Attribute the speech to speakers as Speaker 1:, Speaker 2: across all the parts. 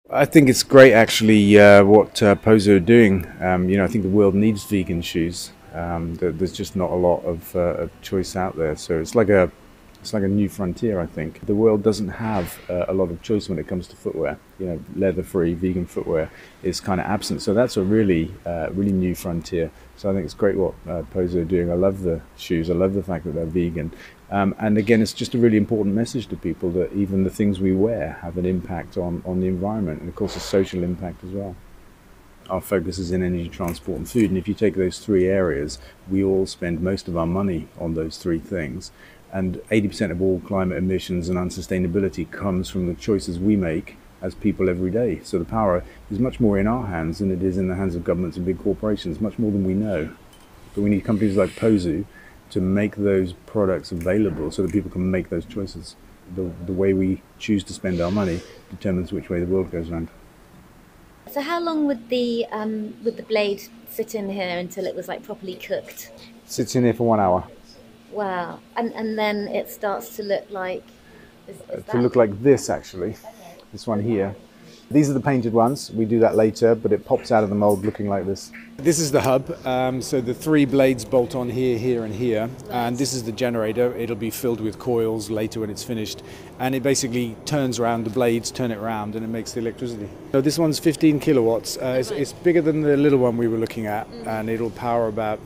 Speaker 1: I think it's great, actually, what Pozo are doing. I think the world needs vegan shoes. There's just not a lot of choice out there, so it's like a new frontier. I think the world doesn't have a lot of choice when it comes to footwear. Leather-free vegan footwear is kind of absent, so that's a really new frontier. So I think it's great what Pozo are doing. I love the shoes. I love the fact that they're vegan. And again, it's just a really important message to people that even the things we wear have an impact on the environment, and of course a social impact as well. Our focus is in energy, transport and food, and if you take those three areas, we all spend most of our money on those three things, and 80% of all climate emissions and unsustainability comes from the choices we make as people every day. So the power is much more in our hands than it is in the hands of governments and big corporations, much more than we know. But we need companies like Pozo to make those products available so that people can make those choices. The way we choose to spend our money determines which way the world goes around.
Speaker 2: So how long would the blade sit in here until it was like properly cooked?
Speaker 1: Sits in here for 1 hour.
Speaker 2: Wow. And then it starts to look like...
Speaker 1: To look like this, actually.
Speaker 2: Okay.
Speaker 1: This one here. These are the painted ones. We do that later, but it pops out of the mold looking like this. This is the hub. So the three blades bolt on here, here and here. And this is the generator. It'll be filled with coils later when it's finished. And it basically turns around, the blades turn it around, and it makes the electricity. So this one's 15 kilowatts. It's bigger than the little one we were looking at. And it'll power about,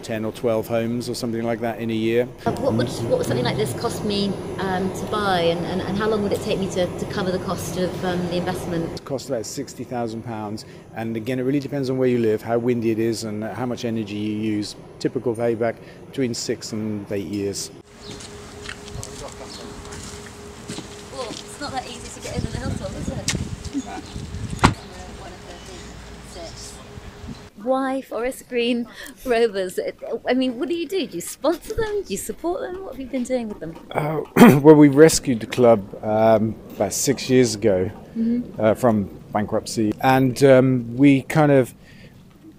Speaker 1: 10 or 12 homes or something like that in a year.
Speaker 2: What would something like this cost me to buy, and how long would it take me to cover the cost of the investment?
Speaker 1: It costs about £60,000, and again it really depends on where you live, how windy it is and how much energy you use. Typical payback between 6 and 8 years.
Speaker 2: Well, it's not that easy to get over the hilltop, is it? Why forest green rovers? I mean, what do you do? Do you sponsor them? Do you support them? What have you been doing with them?
Speaker 1: Well, we rescued the club about 6 years ago from bankruptcy, and we kind of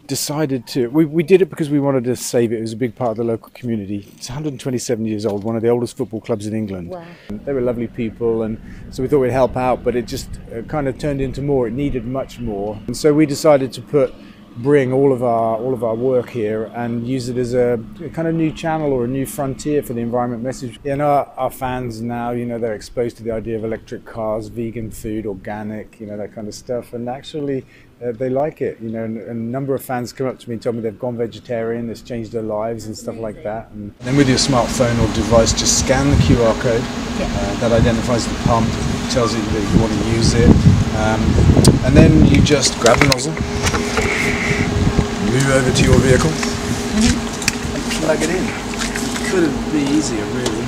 Speaker 1: decided to... We did it because we wanted to save it. It was a big part of the local community. It's 127 years old, one of the oldest football clubs in England.
Speaker 2: Wow.
Speaker 1: They were lovely people, and so we thought we'd help out, but it just kind of turned into more. It needed much more, and so we decided to bring all of our work here and use it as a kind of new channel or a new frontier for the environment message. Our fans now, they're exposed to the idea of electric cars, vegan food, organic, that kind of stuff, and actually they like it. And a number of fans come up to me and tell me they've gone vegetarian, it's changed their lives and stuff like that. And then with your smartphone or device, just scan the QR code that identifies the pump, tells you that you want to use it, and then you just grab the nozzle, move over to your vehicle, and plug it in. Couldn't be easier, really.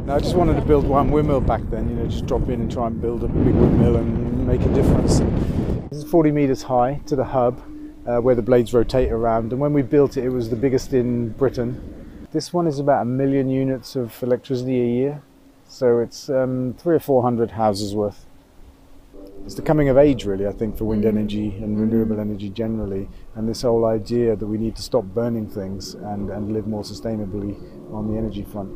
Speaker 1: Now, I just wanted to build one windmill back then, just drop in and try and build a big windmill and make a difference. This is 40 meters high to the hub, where the blades rotate around, and when we built it, it was the biggest in Britain. This one is about 1 million units of electricity a year, so it's 300 or 400 houses worth. It's the coming of age, really, I think, for wind energy and renewable energy generally, and this whole idea that we need to stop burning things and live more sustainably on the energy front.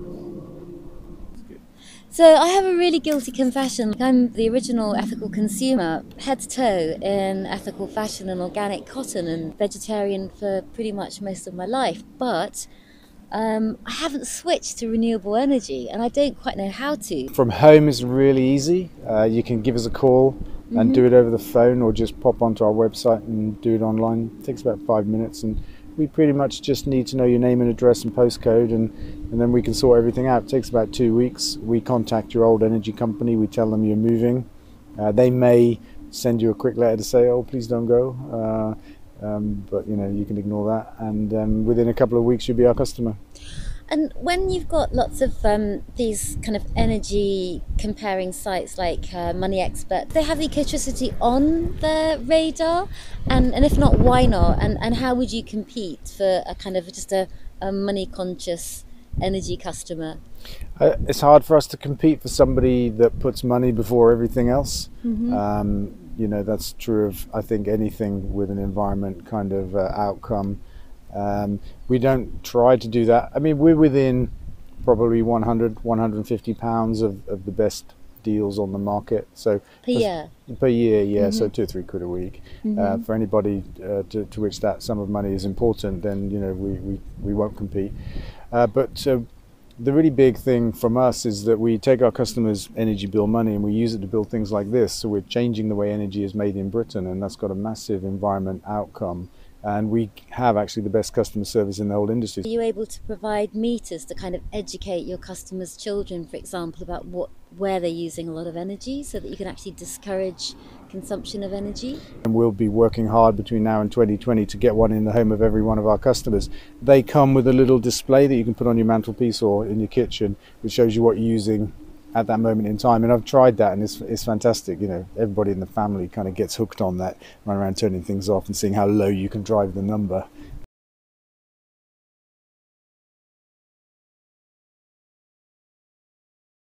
Speaker 2: So I have a really guilty confession. I'm the original ethical consumer, head to toe in ethical fashion and organic cotton, and vegetarian for pretty much most of my life, but I haven't switched to renewable energy, and I don't quite know how to.
Speaker 1: From home is really easy. You can give us a call and do it over the phone, or just pop onto our website and do it online. It takes about 5 minutes, and we pretty much just need to know your name and address and postcode, and then we can sort everything out. It takes about 2 weeks. We contact your old energy company, we tell them you're moving. They may send you a quick letter to say, oh, please don't go, but you can ignore that, and within a couple of weeks you'll be our customer.
Speaker 2: And when you've got lots of these kind of energy comparing sites like Money Expert, they have Ecotricity on their radar, and if not, why not? And how would you compete for a kind of just a money conscious energy customer?
Speaker 1: It's hard for us to compete for somebody that puts money before everything else. That's true of, I think, anything with an environment kind of outcome. We don't try to do that. I mean, we're within probably 100, 150 pounds of the best deals on the market. So
Speaker 2: per year.
Speaker 1: per year, yeah, so 2 or 3 quid a week. For anybody to which that sum of money is important, then we won't compete. But the really big thing from us is that we take our customers' energy bill money and we use it to build things like this. So we're changing the way energy is made in Britain, and that's got a massive environment outcome. And we have actually the best customer service in the whole industry.
Speaker 2: Are you able to provide meters to kind of educate your customers' children, for example, about where they're using a lot of energy, so that you can actually discourage consumption of energy?
Speaker 1: And we'll be working hard between now and 2020 to get one in the home of every one of our customers. They come with a little display that you can put on your mantelpiece or in your kitchen, which shows you what you're using at that moment in time. And I've tried that, and it's fantastic. Everybody in the family kind of gets hooked on that, run around turning things off and seeing how low you can drive the number.